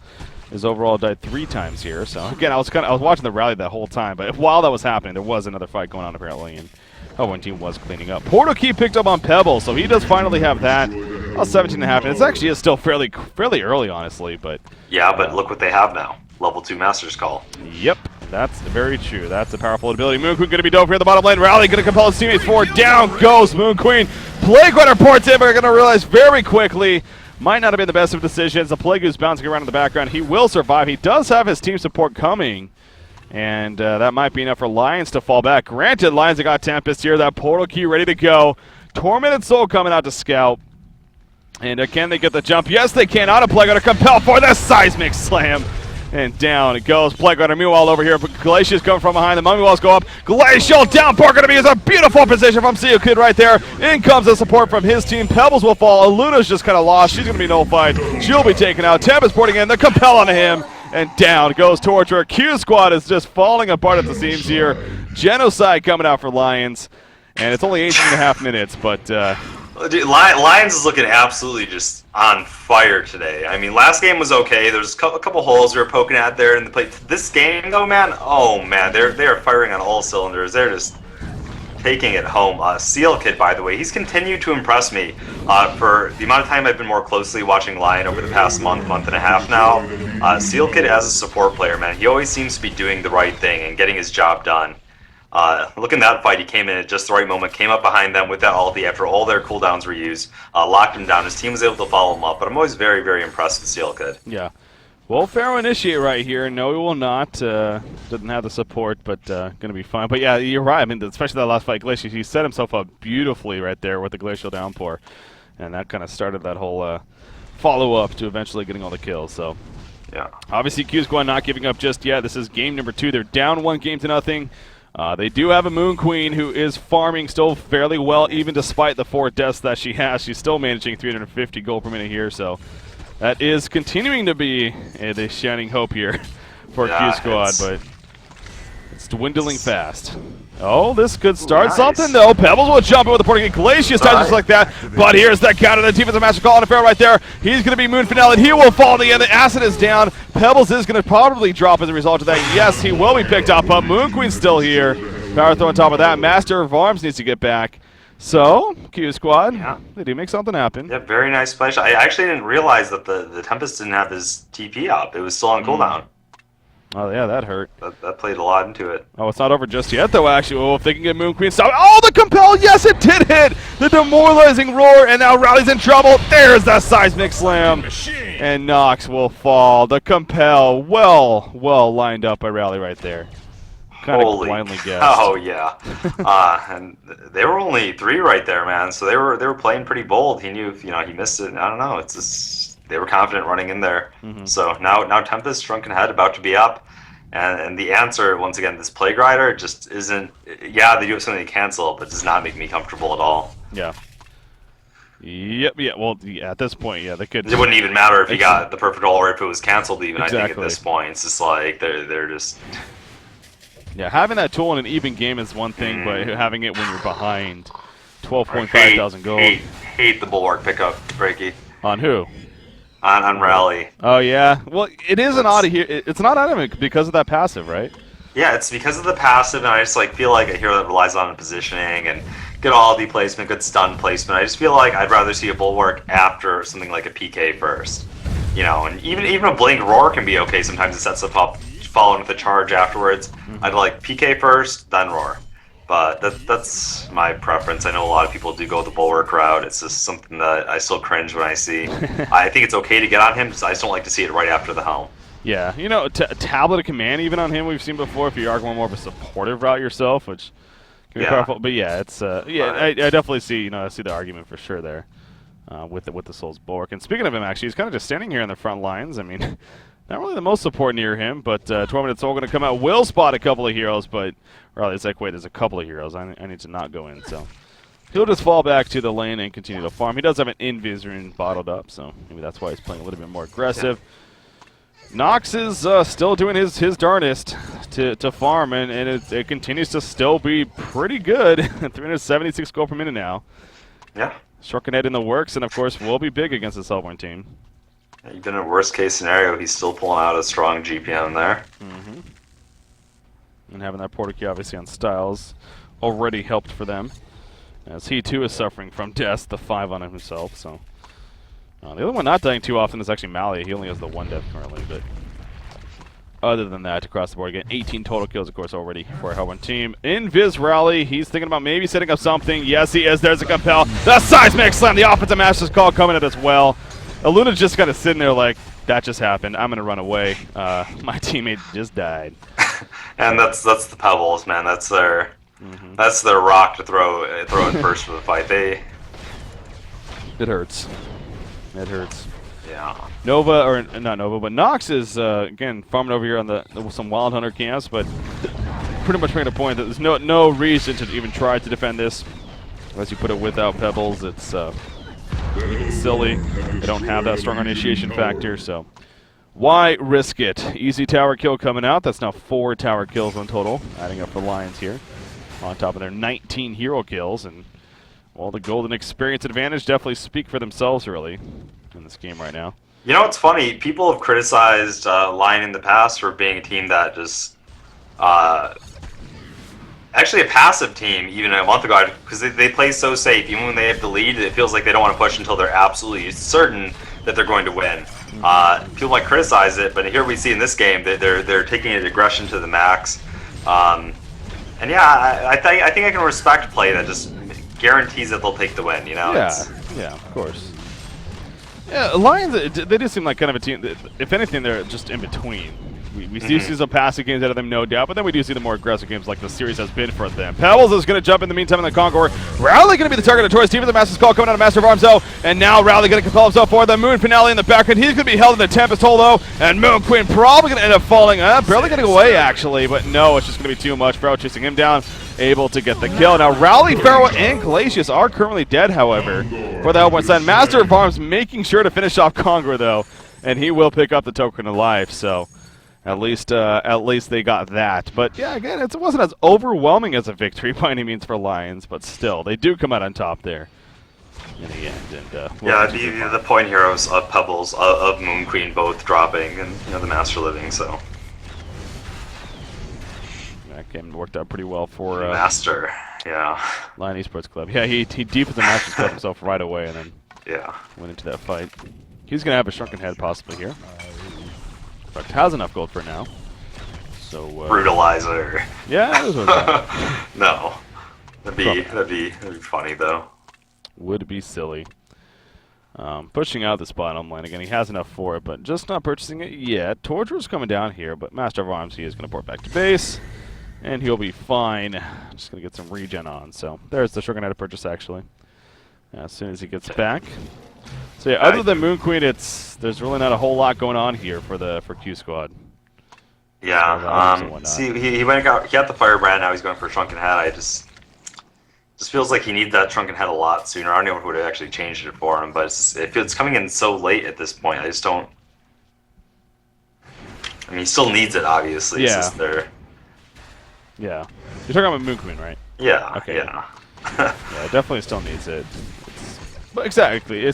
His overall died 3 times here. So again, I was watching the rally that whole time, but while that was happening, there was another fight going on apparently, and HoN team was cleaning up. Portal Key picked up on Pebble, so he does finally have that. Well, 17.5, and it's actually is still fairly early, honestly, but yeah, but look what they have now. Level 2 Master's Call. Yep. That's very true. That's a powerful ability. Moon Queen going to be dope here at the bottom lane. Rally going to compel his teammates forward. Down goes Moon Queen. Plague Rider ports in, but are going to realize very quickly might not have been the best of decisions. The Plague who's bouncing around in the background. He will survive. He does have his team support coming, and that might be enough for Lions to fall back. Granted, Lions have got Tempest here. That Portal Key ready to go. Tormented Soul coming out to scout. And can they get the jump? Yes, they can. Out of Plague Rider. Compel for the Seismic Slam. And down it goes. Plague Rider meanwhile over here, but Glacia's coming from behind. The Mummy Walls go up. Glacial down. Parker to be is a beautiful position from Seal Kid right there. In comes the support from his team. Pebbles will fall. Luna's just kind of lost. She's going to be nullified. She'll be taken out. Tempest porting in. The Compel onto him. And down goes Torture. Q Squad is just falling apart at the seams here. Genocide coming out for Lions. And it's only 18.5 minutes, but... Dude, Lions is looking absolutely just on fire today. I mean, last game was okay. There's a couple holes we were poking at there in the play. This game, though, man, oh man, they are firing on all cylinders. They're just taking it home. Seal Kid, by the way, he's continued to impress me for the amount of time I've been more closely watching Lion over the past month and a half now. Seal Kid as a support player, man, he always seems to be doing the right thing and getting his job done. Look in that fight, he came in at just the right moment, came up behind them with that ulti after all their cooldowns were used, locked him down. His team was able to follow him up, but I'm always very, very impressed with Seal Kid. Yeah. Well, Pharaoh initiate right here. No, he will not. Doesn't have the support, but going to be fine. But yeah, you're right. I mean, especially that last fight, Glacier, he set himself up beautifully right there with the Glacial Downpour. And that kind of started that whole follow-up to eventually getting all the kills. So, yeah. Obviously, QsQ not giving up just yet. This is game number 2. They're down 1-0. They do have a Moon Queen who is farming still fairly well, even despite the 4 deaths that she has. She's still managing 350 gold per minute here, so that is continuing to be the shining hope here for QsQ, but it's dwindling fast. Oh, this could start something, though. Pebbles will jump in with the porting. Glacius touches just like that, but here's that counter. The defensive master call on a fair right there. He's going to be Moon Finale, and he will fall in the end. The Acid is down. Pebbles is going to probably drop as a result of that. Yes, he will be picked up, but Moon Queen's still here. Power throw on top of that. Master of Arms needs to get back. So, QsQ, they do make something happen. Yeah, very nice splash. I actually didn't realize that the Tempest didn't have his TP up. It was still on cooldown. Oh, yeah, that hurt. That played a lot into it. Oh, it's not over just yet, though, actually. Oh, if they can get Moon Queen stopped. Oh, the Compel! Yes, it did hit! The demoralizing roar, and now Rally's in trouble. There's that Seismic Slam. And Nox will fall. The Compel, well lined up by Rally right there. Kind of blindly guessed. Oh, yeah. And they were only 3 right there, man. So they were playing pretty bold. He knew if he missed it. I don't know. It's just they were confident running in there. So now Tempest Shrunken Head about to be up. And the answer, once again, this Plague Rider just isn't... Yeah, they do have something to cancel, but does not make me comfortable at all. Yeah. Yep, yeah, well, at this point, yeah, they could... It wouldn't even matter if he got the perfect roll or if it was canceled even, exactly. I think, at this point. It's just like, they're just... Yeah, having that tool in an even game is one thing, but having it when you're behind 12.5 thousand gold. Hate the bulwark pickup, Breaky. On who? On Rally. Oh yeah. Well, it is an odd here. It's not item because of that passive, right? Yeah, it's because of the passive, and I just like feel like a hero that relies on positioning and good ulti placement, good stun placement. I just feel like I'd rather see a bulwark after something like a PK first. You know, and even a blink roar can be okay. Sometimes it sets up following with a charge afterwards. I'd like PK first, then roar. But that's my preference. I know a lot of people do go the bulwark route. It's just something that I still cringe when I see. I think it's okay to get on him, I just don't like to see it right after the helm. Yeah, you know, tablet of command even on him we've seen before if you are going more of a supportive route yourself, which can be powerful. But yeah, it's I definitely see I see the argument for sure there with the Soul's Bulwark. And speaking of him, actually, he's kind of just standing here in the front lines. I mean, not really the most support near him, but Tormented Soul going to come out. Will spot a couple of heroes, but Riley's like, wait, there's a couple of heroes. I need to not go in. So he'll just fall back to the lane and continue to farm. He does have an Invis rune bottled up, so maybe that's why he's playing a little bit more aggressive. Yeah. Nox is still doing his darndest to farm, and it continues to still be pretty good. 376 gold per minute now. Yeah. Shrunken Head in the works, and of course will be big against the Selborne team. Even in a worst case scenario, he's still pulling out a strong GPM there. And having that portal key obviously on Styles already helped for them, as he too is suffering from death, the 5 on him himself. So the other one not dying too often is actually Mali. He only has the 1 death currently, but other than that, across the board again, 18 total kills, of course, already for our HoN team. Invis Rally, he's thinking about maybe setting up something. Yes, he is. There's a compel. The seismic slam, the offensive master's call coming in as well. Luna's just kind of sitting there like, that just happened. I'm going to run away. My teammate just died. And that's the Pebbles, man. That's their rock to throw in first for the fight. It hurts. It hurts. Yeah. Nova, or not Nova, but Nox is, again, farming over here on some Wild Hunter camps, but pretty much making a point that there's no reason to even try to defend this. Unless you put it without Pebbles, it's silly. They don't have that strong initiation factor, so why risk it? Easy tower kill coming out. That's now 4 tower kills in total, adding up for Lions here. On top of their 19 hero kills, and well, the golden experience advantage definitely speak for themselves really in this game right now. You know what's funny? People have criticized Lion in the past for being a team that just actually a passive team even a month ago, because they play so safe. Even when they have the lead, it feels like they don't want to push until they're absolutely certain that they're going to win. People might criticize it, but here we see in this game that they're taking it aggression to the max. And yeah, I think I can respect play that just guarantees that they'll take the win. You know? Yeah, of course. Yeah, Lions, they do seem like kind of a team that, if anything, they're just in between. We do see some passive games out of them, no doubt, but then we do see the more aggressive games like the series has been for them. Pebbles is going to jump in the meantime in the Conqueror. Rowley going to be the target of Torres. Team of the Master's Call coming out of Master of Arms, though, and now Rowley going to compel himself for the Moon Finale in the background. He's going to be held in the Tempest hole, though, and Moon Queen probably going to end up falling. Barely getting away, actually, but no, it's just going to be too much. Pharaoh chasing him down, able to get the kill. Now, Rowley, Pharaoh, and Glacius are currently dead, however, for the Hellborn side. Master of Arms making sure to finish off Conqueror, though, and he will pick up the token of life, so at least they got that. But yeah, again, it wasn't as overwhelming as a victory by any means for Lions, but still, they do come out on top there in the end. And yeah, the point heroes of Pebbles, of Moon Queen both dropping, and the Master living. So that game worked out pretty well for Master. Yeah. Lion Esports Club. Yeah, he deep the Master's Club himself right away, and then went into that fight. He's gonna have a Shrunken Head possibly here. Has enough gold for now. So Brutalizer. Yeah, that was what no. That'd be funny though. Would be silly. Pushing out this bottom lane again. He has enough for it, but just not purchasing it yet. Torturer's coming down here, but Master of Arms, he is going to port back to base, and he'll be fine. Just going to get some regen on. So there's the Shrunken Head to purchase actually. As soon as he gets back. So yeah, other than Moon Queen, there's really not a whole lot going on here for Q Squad. Yeah. See, he got the Firebrand. Now he's going for Shrunken Head. I just feels like he needs that Shrunken Head a lot sooner. I don't know who would have actually changed it for him, but it's coming in so late at this point. I just don't. I mean, he still needs it, obviously. Yeah. It's just there. Yeah. You're talking about Moon Queen, right? Yeah. Okay. Yeah. Yeah, it definitely still needs it. But exactly.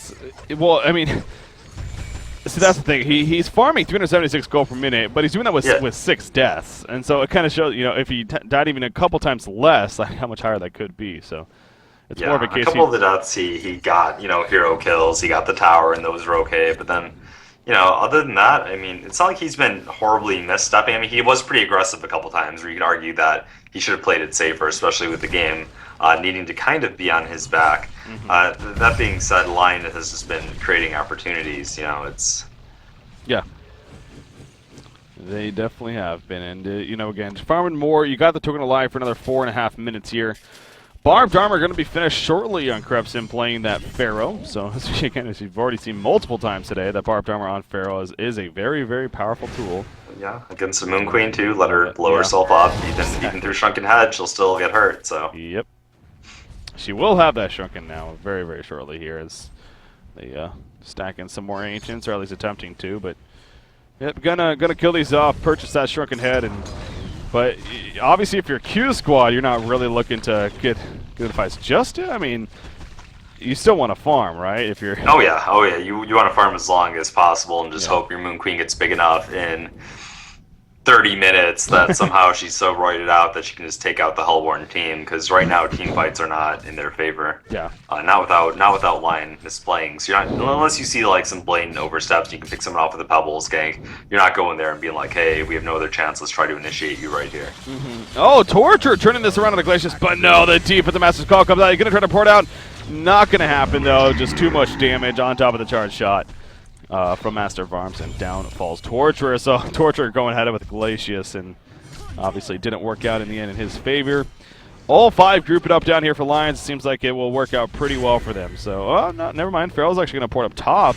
Well, I mean, see, that's the thing. He's farming 376 gold per minute, but he's doing that with 6 deaths. And so it kind of shows, if he died even a couple times less, like how much higher that could be. So it's more of a case. A couple of the deaths he got, hero kills. He got the tower, and those were okay. But then, other than that, I mean, it's not like he's been horribly misstepping. I mean, he was pretty aggressive a couple times, where you could argue that he should have played it safer, especially with the game needing to kind of be on his back. That being said, Lion has just been creating opportunities. Yeah. They definitely have been. And, again, farming more. You got the token alive for another 4.5 minutes here. Barbed Armor going to be finished shortly on Krebsin playing that Pharaoh. So, again, as you've already seen multiple times today, that Barbed Armor on Pharaoh is a very, very powerful tool. Yeah, against the Moon Queen, too. Let her blow herself up. Even through Shrunken Head, she'll still get hurt. So. Yep. She will have that Shrunken now very, very shortly here as they stack in some more Ancients, or at least attempting to. But, yep, gonna kill these off, purchase that Shrunken Head, but obviously, if you're Q squad, you're not really looking to get good fights just yet. I mean, you still want to farm, right? If you're Oh yeah. You want to farm as long as possible and just hope your Moon Queen gets big enough in 30 minutes that somehow she's so roided out that she can just take out the Hellborn team. Because right now, team fights are not in their favor. Yeah. Not without Lion misplaying. So you're not, unless you see like some blatant oversteps, and you can pick someone off with a Pebbles gank. You're not going there and being like, hey, we have no other chance. Let's try to initiate you right here. Oh, Torture turning this around on the Glacius, but no, the deep at the Master's Call comes out. He's gonna try to pour it out. Not gonna happen though. Just too much damage on top of the charge shot. From Master of Arms, and down falls Torturer. So Torturer going ahead with Glacius, and obviously didn't work out in the end in his favor. All 5 group it up down here for Lions. Seems like it will work out pretty well for them. So, no, never mind. Pharaoh's actually going to port up top.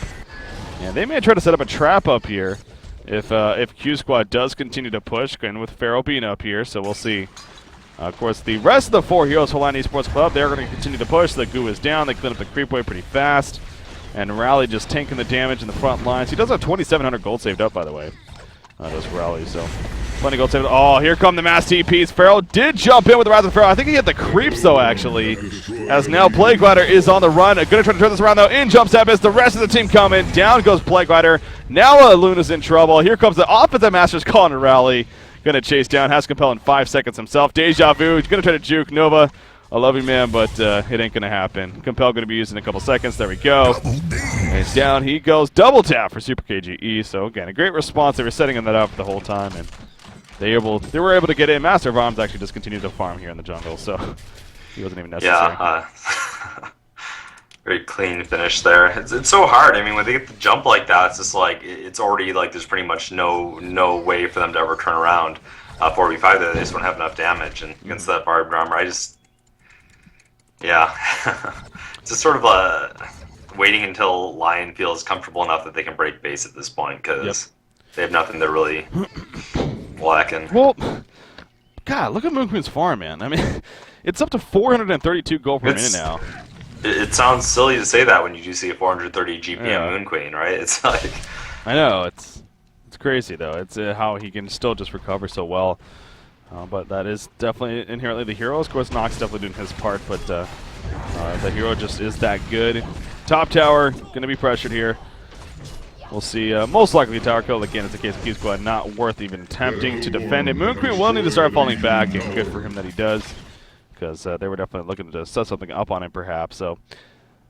And they may try to set up a trap up here if Q Squad does continue to push, and with Pharaoh being up here. So we'll see. Of course, the rest of the 4 heroes for Lion Esports Club, they're going to continue to push. The goo is down. They clean up the creep wave pretty fast. And Rally just tanking the damage in the front lines. He does have 2,700 gold saved up, by the way. Does Rally, so plenty of gold saved. Oh, here come the mass TPs. Pharaoh did jump in with the Wrath of Pharaoh. I think he hit the creeps, though, actually. As now Plague Rider is on the run. Gonna try to turn this around, though. In jumps Ebis. The rest of the team coming. Down goes Plague Rider. Now Luna's in trouble. Here comes the offensive Master's calling to Rally. Gonna chase down. Has Compel in 5 seconds himself. Deja Vu. He's gonna try to juke Nova. I love you, man, but it ain't going to happen. Compel going to be used in a couple seconds. There we go. And down he goes. Double tap for Super KGE. So, again, a great response. They were setting that up the whole time, and they were able to get in. Master of Arms actually just continued to farm here in the jungle, so he wasn't even necessary. Yeah, very clean finish there. It's so hard. I mean, when they get the jump like that, it's just like, it's already like there's pretty much no way for them to ever turn around. 4v5 there, they just don't have enough damage, and against that Barbed Armor, yeah, it's just sort of waiting until Lion feels comfortable enough that they can break base at this point, because they have nothing they're really lacking. Well, God, look at Moon Queen's farm, man. I mean, it's up to 432 gold per minute now. It sounds silly to say that when you do see a 430 GPM Moon Queen, right? It's like... I know, it's crazy, though. It's how he can still just recover so well. But that is definitely inherently the hero. Of course, Nox definitely doing his part, but the hero just is that good. Top tower going to be pressured here. We'll see. Most likely tower kill. Again, it's a case of Q Squad not worth even attempting to defend it. Moon Queen will need to start falling back, and good for him that he does, because they were definitely looking to set something up on him, perhaps. So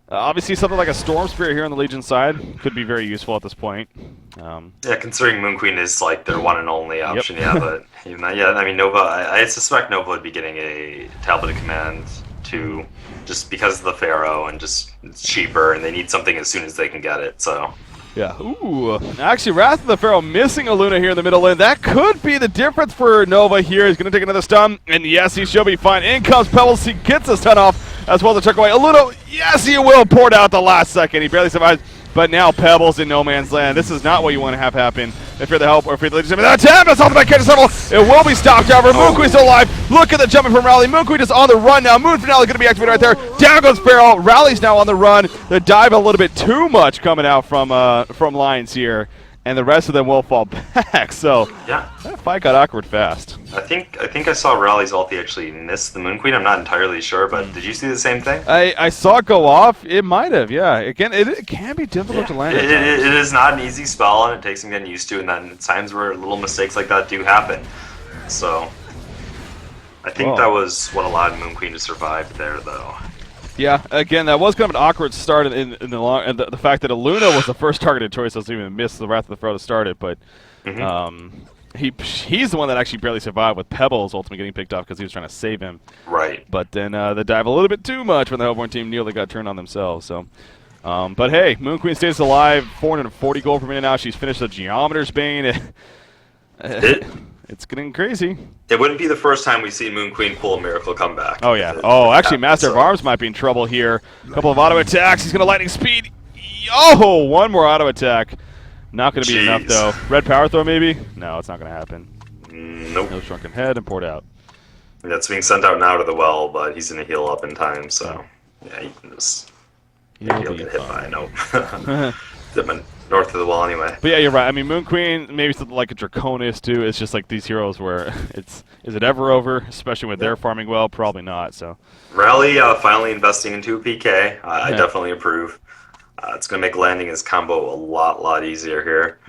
obviously, something like a Storm Spirit here on the Legion side could be very useful at this point. Yeah, considering Moon Queen is like their one and only option, but even that, I mean, Nova, I suspect Nova would be getting a Tablet of Command too, just because of the Pharaoh, and just it's cheaper, and they need something as soon as they can get it, so. Yeah, ooh. Actually, Wrath of the Pharaoh missing a Luna here in the middle lane. That could be the difference for Nova here. He's going to take another stun, and yes, he should be fine. In comes Pebbles. He gets a stun off, as well as a check away. A Luna, yes, he will. Poured out the last second. He barely survives. But now Pebbles in no man's land. This is not what you want to have happen if you're the help or if you're the Legion. That attempt is off the back catch several. It will be stopped, however. Moon Queen's still alive. Look at the jumping from Rally. Moon Queen is on the run now. Moon Finale going to be activated right there. Down goes Pharaoh. Rally's now on the run. The dive a little bit too much coming out from Lions here. And the rest of them will fall back. So yeah, that fight got awkward fast. I think I saw Raleig's ulti actually miss the Moon Queen. I'm not entirely sure, but did you see the same thing? I saw it go off. It might have, yeah. Again, it can be difficult to land. It is not an easy spell, and it takes some getting used to. And then times where little mistakes like that do happen. So I think that was what allowed Moon Queen to survive there, though. Yeah, again, that was kind of an awkward start in the long, and the fact that Aluna was the first targeted choice doesn't even miss the Wrath of the Throw to start it, but he's the one that actually barely survived with Pebbles ultimately getting picked off because he was trying to save him. Right. But then they dive a little bit too much when the Hellborn team nearly got turned on themselves. So, but hey, Moon Queen stays alive, 440 gold per minute now. She's finished the Geometer's Bane. It's getting crazy. It wouldn't be the first time we see Moon Queen pull a miracle comeback. Oh, yeah. Actually, Master of Arms might be in trouble here. A couple of auto attacks. He's going to lightning speed. Oh, one more auto attack. Not going to be enough, though. Red power throw, maybe? No, it's not going to happen. Nope. No shrunken head and poured out. That's being sent out now to the well, but he's going to heal up in time, so yeah, he can just he'll get hit by it. Nope. North of the wall anyway. But yeah, you're right. I mean, Moon Queen, maybe something like a Draconis too. It's just like these heroes where is it ever over? Especially when they're farming well, probably not. So Rally finally investing into a PK. I definitely approve. It's going to make landing his combo a lot easier here.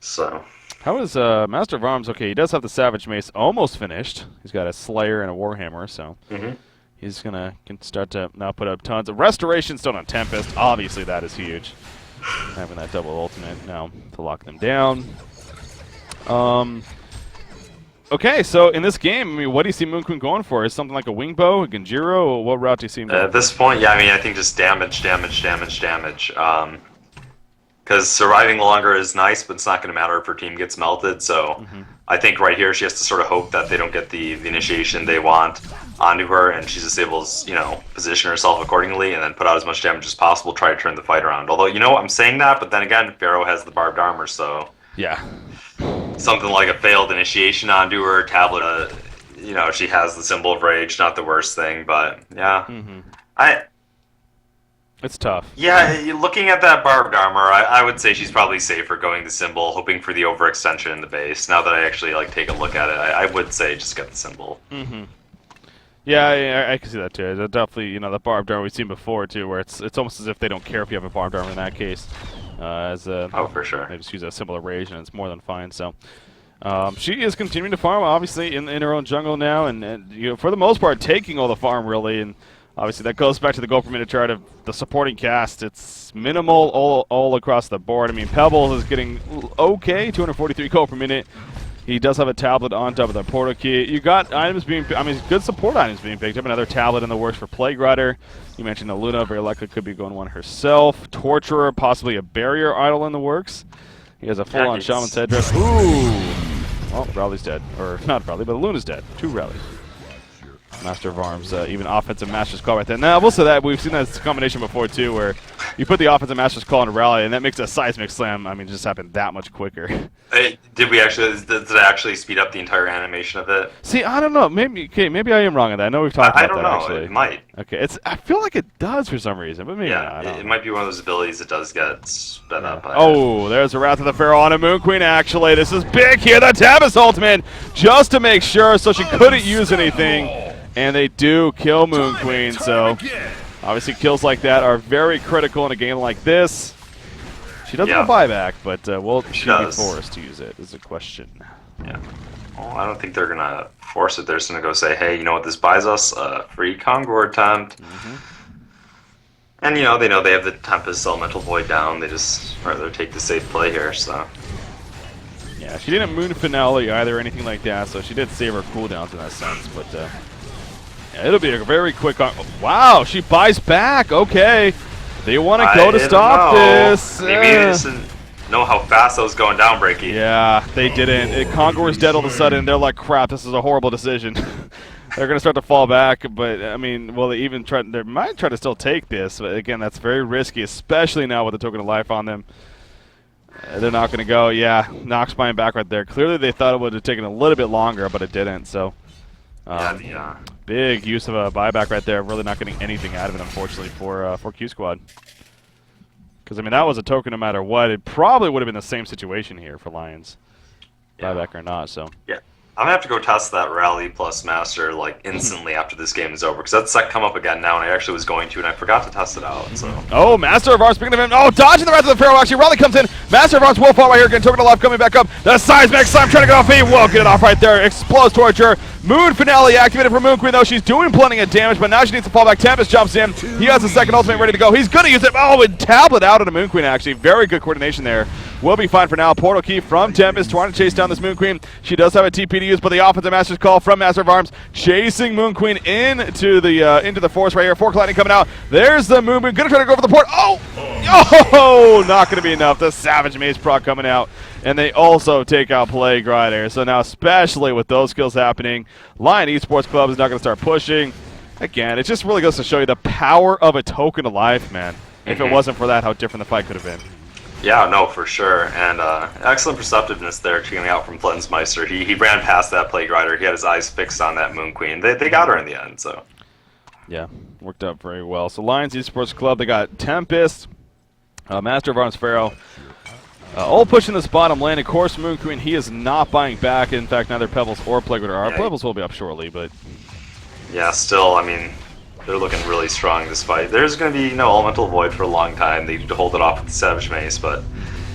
So how is Master of Arms? Okay, he does have the Savage Mace almost finished. He's got a Slayer and a Warhammer, so he's gonna start to now put up tons of Restoration Stone on Tempest. Obviously, that is huge. Having that double ultimate now to lock them down. Okay, so in this game, I mean, what do you see Moon Queen going for? Is something like a wing bow, a Genjiro, or what route do you see him going at this point, yeah, I mean, I think just damage. Because surviving longer is nice, but it's not going to matter if her team gets melted. So I think right here she has to sort of hope that they don't get the initiation they want onto her, and she's just able to, position herself accordingly and then put out as much damage as possible, try to turn the fight around. Although, I'm saying that, but then again, Pharaoh has the barbed armor, so yeah, something like a failed initiation onto her, tablet, she has the symbol of rage, not the worst thing, but yeah, it's tough. Yeah, looking at that barbed armor, I would say she's probably safer going the symbol, hoping for the overextension in the base. Now that I actually take a look at it, I would say just get the symbol. Yeah, I can see that too. Definitely, the barbed armor we've seen before too, where it's almost as if they don't care if you have a barbed armor in that case. Oh, for sure. They just use a symbol of rage, and it's more than fine. So she is continuing to farm, obviously, in her own jungle now, and for the most part, taking all the farm really. And obviously, that goes back to the gold per minute chart of the supporting cast. It's minimal all across the board. I mean, Pebbles is getting okay, 243 gold per minute. He does have a tablet on top of the portal key. You got items good support items being picked up. Another tablet in the works for Plague Rider. You mentioned Aluna, very likely could be going one herself. Torturer, possibly a barrier idol in the works. He has a full-on Shaman's headdress. Ooh! Well, Rowley's dead. Or, not Rowley, but Aluna's dead. 2 Rowleys. Master of Arms, even offensive Master's Call right there. Now, I will say that we've seen that combination before, too, where you put the offensive Master's Call on a Rally, and that makes a seismic slam, just happen that much quicker. Did it actually speed up the entire animation of it? See, I don't know. Maybe I am wrong on that. I know we've talked about that, actually. I don't know. It might. Okay, I feel like it does for some reason, but maybe not. It might be one of those abilities that does get sped up. There's a Wrath of the Pharaoh on a Moon Queen, actually. This is big here. The Tabas ultimate, just to make sure, so she couldn't use anything. And they do kill Moon Queen, so obviously kills like that are very critical in a game like this. She doesn't have a buyback, but will she be forced to use it is a question. Yeah. Well, I don't think they're going to force it. They're just going to go say, hey, you know what this buys us? Free Congo attempt. And, they know they have the Tempest Elemental Void down. They just rather take the safe play here, so. Yeah, she didn't Moon Finale either or anything like that, so she did save her cooldowns in that sense, but it'll be a very quick. Wow, she buys back. Okay, they want to go to stop this. Maybe they just didn't know how fast that was going down, Breaky. Yeah, they didn't. Congo is dead all of a sudden. They're like, crap, this is a horrible decision. They're going to start to fall back, but will they even try? They might try to still take this, but again, that's very risky, especially now with the token of life on them. They're not going to go. Yeah, Nox buying back right there. Clearly, they thought it would have taken a little bit longer, but it didn't. So. Big use of a buyback right there. Really not getting anything out of it, unfortunately, for QsQ. Because, that was a token no matter what. It probably would have been the same situation here for Lions, buyback or not. So yeah, I'm gonna have to go test that rally plus master like instantly after this game is over, because that's like come up again now, and I actually was going to, and I forgot to test it out. So. Oh, Master of Arms, speaking of him, dodging the rest of the Pharaoh. Actually, rally comes in. Master of Arms will fall right here. Getting token to left, coming back up. The seismic slam trying to get off. He will get it off right there. Explodes towards her. Moon Finale activated for Moon Queen, though. She's doing plenty of damage, but now she needs to fall back. Tempest jumps in. He has a second ultimate ready to go. He's going to use it. Oh, and tablet out of the Moon Queen, actually. Very good coordination there. We'll be fine for now. Portal key from Tempest, trying to chase down this Moon Queen. She does have a TP to use, but the offensive master's call from Master of Arms, chasing Moon Queen into the force right here. Fork lightning coming out. There's the Moon Queen. Gonna try to go for the port. Oh, not gonna be enough. The Savage Maze proc coming out, and they also take out Plague Rider. So now, especially with those skills happening, Lion Esports Club is not gonna start pushing. Again, it just really goes to show you the power of a token of life, man. If it wasn't for that, how different the fight could have been. Yeah, no, for sure. And excellent perceptiveness there coming out from Flensmeister. He ran past that Plague Rider. He had his eyes fixed on that Moon Queen. They got her in the end, so. Yeah, worked out very well. So Lions Esports Club, they got Tempest, Master of Arms Pharaoh, all pushing this bottom lane. Of course, Moon Queen, he is not buying back. In fact, neither Pebbles or Plague Rider are. Pebbles will be up shortly, but... Yeah, still, I mean... They're looking really strong this fight. There's going to be no Elemental Void for a long time. They need to hold it off with the Savage Mace, but,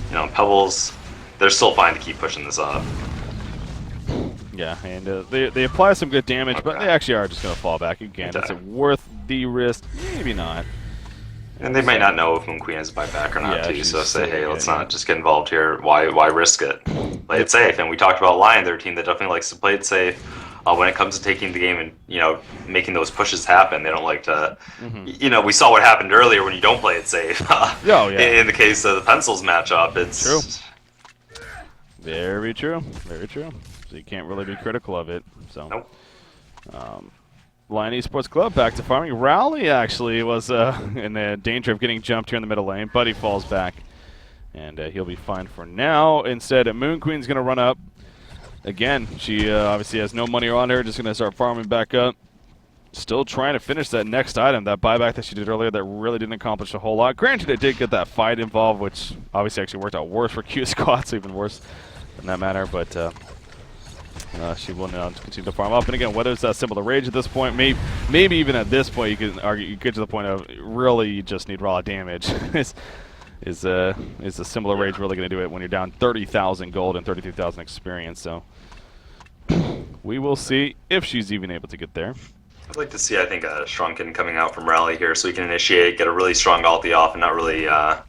you know, Pebbles, they're still fine to keep pushing this off. Yeah, and they apply some good damage, but they actually are just going to fall back again. Is it worth the risk? Maybe not. And they might not know if Moon Queen has buyback or not, too, so say, hey, let's not just get involved here. Why risk it? Play it safe. And we talked about Lion, they're a team that definitely likes to play it safe. When it comes to taking the game and, you know, making those pushes happen, they don't like to, you know, we saw what happened earlier when you don't play it safe. In the case of the Pencils matchup, it's... True. Very true. Very true. So you can't really be critical of it. So, nope. Lion Esports Club back to farming. Rally actually was in the danger of getting jumped here in the middle lane, but he falls back. And he'll be fine for now. Instead, Moon Queen's going to run up. Again, she obviously has no money on her, just going to start farming back up. Still trying to finish that next item, that buyback that she did earlier that really didn't accomplish a whole lot. Granted, it did get that fight involved, which obviously actually worked out worse for QsQ, so even worse in that matter. But she will now continue to farm up. And again, whether it's that simple to rage at this point, maybe even at this point, you can argue, you get to the point of really you just need raw damage. Is a similar rage really going to do it when you're down 30,000 gold and 33,000 experience? So we will see if she's even able to get there. I'd like to see, I think, a Shrunken coming out from Rally here so he can initiate, get a really strong ulti off, and not really have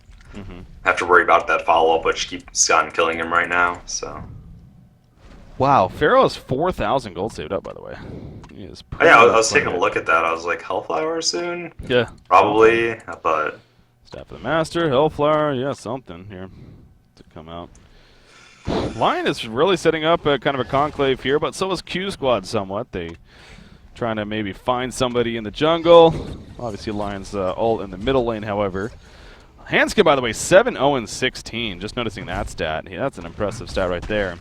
to worry about that follow-up, which keeps on killing him right now. So. Wow, Pharaoh has 4,000 gold saved up, by the way. Yeah, I was taking a look at that. I was like, Hellflower soon? Yeah. Probably, but... Staff of the Master, Hellflower, yeah, something here to come out. Lion is really setting up a kind of a conclave here, but so is QsQ somewhat. They trying to maybe find somebody in the jungle. Obviously, Lion's all in the middle lane, however. Handskin, by the way, 7-0-16. Just noticing that stat. Yeah, that's an impressive stat right there.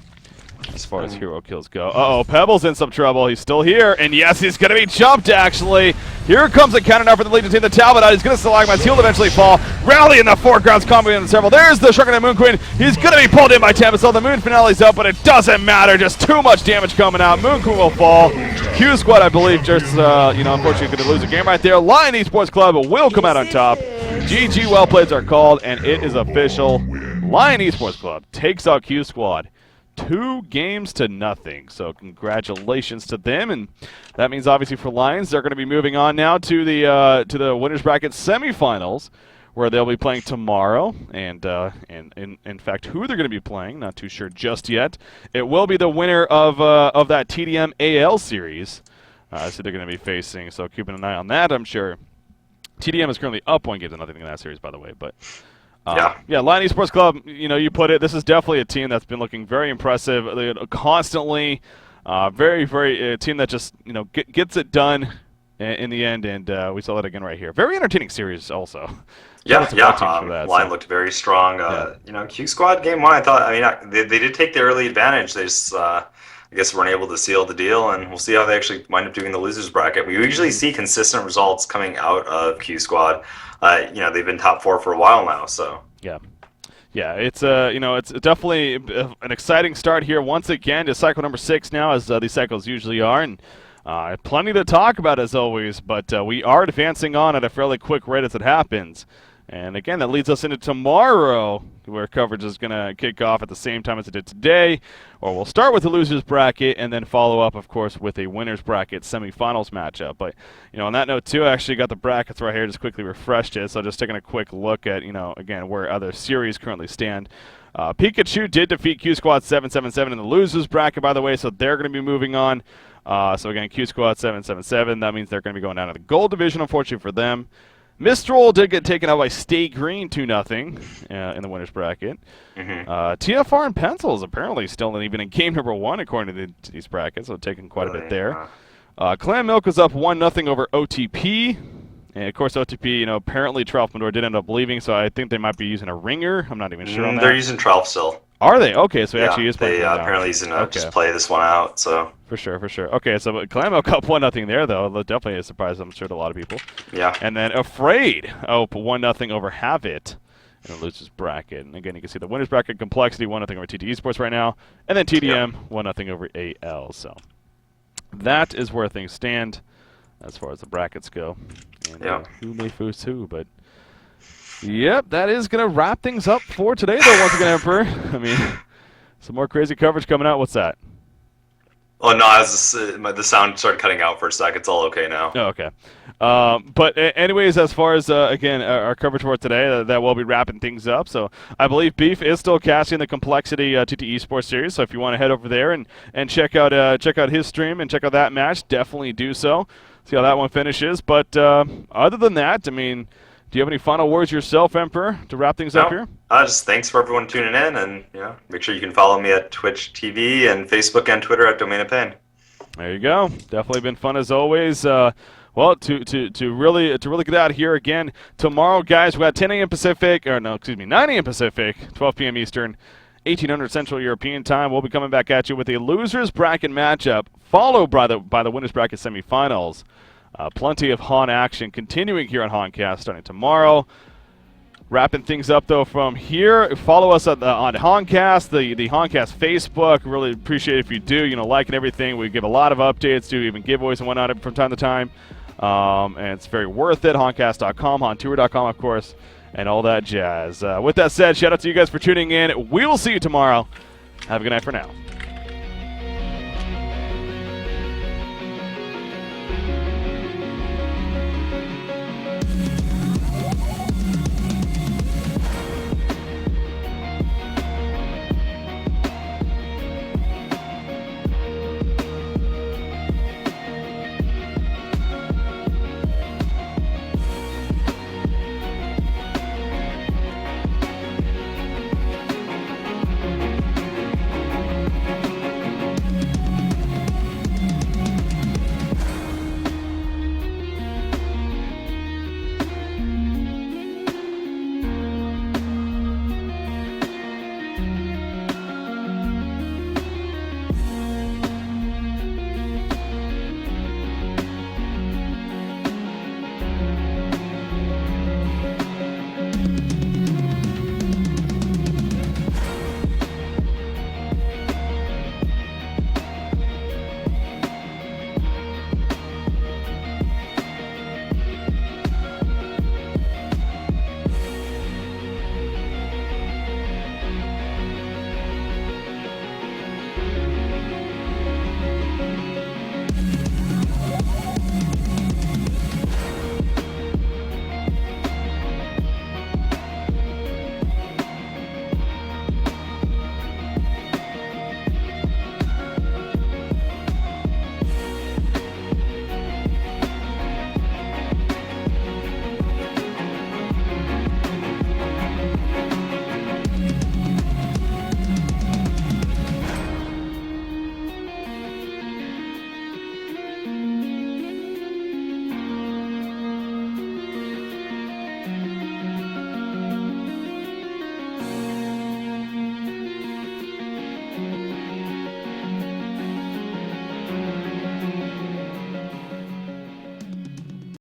As far as hero kills go. Uh-oh, Pebble's in some trouble. He's still here. And yes, he's going to be jumped, actually. Here comes a counter now for the lead to take the Talbot out. He's going to Stalagmites. He'll eventually fall. Rally in the foreground's comboing in several. There's the Shrunken and Moon Queen. He's going to be pulled in by Tempest. The Moon Finale's up, but it doesn't matter. Just too much damage coming out. Moon Queen will fall. QsQ, I believe, just, unfortunately going to lose a game right there. Lion Esports Club will come out on top. GG well plays are called, and it is official. Lion Esports Club takes out QsQ. 2 games to nothing. So congratulations to them, and that means obviously for Lions they're going to be moving on now to the winners bracket semifinals, where they'll be playing tomorrow. And in fact, who they're going to be playing, not too sure just yet. It will be the winner of that TDM AL series. So they're going to be facing. So keeping an eye on that, I'm sure. TDM is currently up 1 game to nothing in that series, by the way, but. Yeah, Lion Esports Club, you put it, this is definitely a team that's been looking very impressive, constantly, very, a team that just, gets it done in the end, and we saw that again right here. Very entertaining series also. Lion looked very strong. QsQ game 1, I thought, they did take the early advantage. They just, I guess, weren't able to seal the deal, and we'll see how they actually wind up doing the losers bracket. We usually see consistent results coming out of QsQ. They've been top 4 for a while now, so. Yeah, it's it's definitely an exciting start here once again to cycle number 6 now, as these cycles usually are, and plenty to talk about as always. But we are advancing on at a fairly quick rate as it happens, and again that leads us into tomorrow, where coverage is going to kick off at the same time as it did today. Or we'll start with the losers bracket and then follow up, of course, with a winners bracket semifinals matchup. But on that note too, I actually got the brackets right here, just quickly refreshed it. So just taking a quick look at again where other series currently stand. Pikachu did defeat QsQ 777 in the losers bracket, by the way, so they're going to be moving on. So again, QsQ 777, that means they're going to be going down to the gold division, unfortunately for them. Mistral did get taken out by Stay Green 2-0 in the winners bracket. TFR and Pencils apparently still even in game number 1 according to these brackets, so taking quite a bit there. Clam Milk was up 1-0 over OTP. And of course OTP, apparently Trelfmador did end up leaving, so I think they might be using a ringer. I'm not even sure on that. They're using Trelf still. Are they? Okay, so he actually is playing. They apparently he's going to just play this one out. So For sure. Okay, so Clam Milk up 1-0 there, though. Definitely a surprise, I'm sure, to a lot of people. Yeah. And then Afraid up 1-0 over Have It in the losers bracket. And again, you can see the winners bracket Complexity 1-0 over TT Esports right now, and then TDM 1-0 over AL. So that is where things stand as far as the brackets go. And who may foos who, but yep, that is going to wrap things up for today, though, once again, Emperor. I mean, some more crazy coverage coming out. What's that? Oh, no, the sound started cutting out for a sec. It's all okay now. Oh, okay. But anyways, as far as, again, our coverage for today, that will be wrapping things up. So I believe Beef is still casting the Complexity TT Esports series. So if you want to head over there and check out his stream and check out that match, definitely do so. See how that one finishes. But other than that, I mean, do you have any final words yourself, Emperor, to wrap things up here? Just thanks for everyone tuning in, and make sure you can follow me at Twitch TV and Facebook and Twitter at Domain of Pain. There you go. Definitely been fun as always. Well, to really get out of here again tomorrow, guys. We got 10 a.m. Pacific, 9 a.m. Pacific, 12 p.m. Eastern, 1800 Central European Time. We'll be coming back at you with a losers bracket matchup, followed by the winners bracket semifinals. Plenty of HoN action continuing here on HoNcast starting tomorrow. Wrapping things up, though, from here. Follow us on HoNcast, the HoNcast Facebook. Really appreciate it if you do. Liking everything. We give a lot of updates, do even giveaways and whatnot from time to time. And it's very worth it. HoNcast.com, HoNtour.com, of course, and all that jazz. With that said, shout out to you guys for tuning in. We will see you tomorrow. Have a good night for now.